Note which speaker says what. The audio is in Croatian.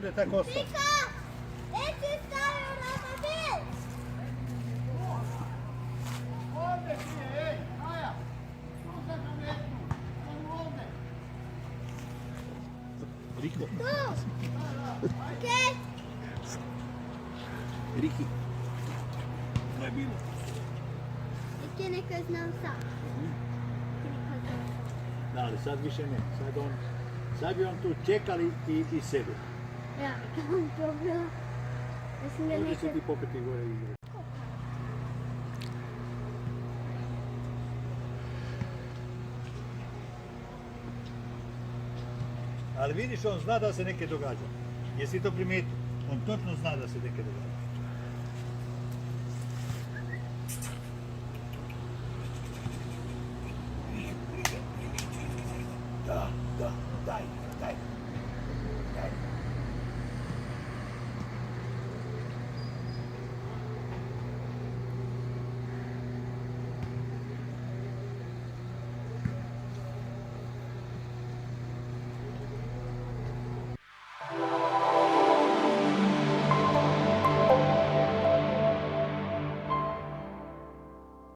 Speaker 1: Bude tako ostalo.
Speaker 2: Mika! Eti stavio na mobil!
Speaker 1: Ovdje ti je, ej, Maja! Slušaj na metu, samo ovdje. Riko.
Speaker 2: Tu! Okej?
Speaker 1: Riki. To je bilo.
Speaker 2: Ti neko znao sam.
Speaker 1: Da, ali sad više ne. Sad bi on tu čekali i sebe.
Speaker 2: Ja, kako to bilo? Mislim da
Speaker 1: Ovdje
Speaker 2: neko...
Speaker 1: će ti popeti gore i igre. Ali vidiš, on zna da se neke događa. Jesi to primijetio? On točno zna da se neke događa.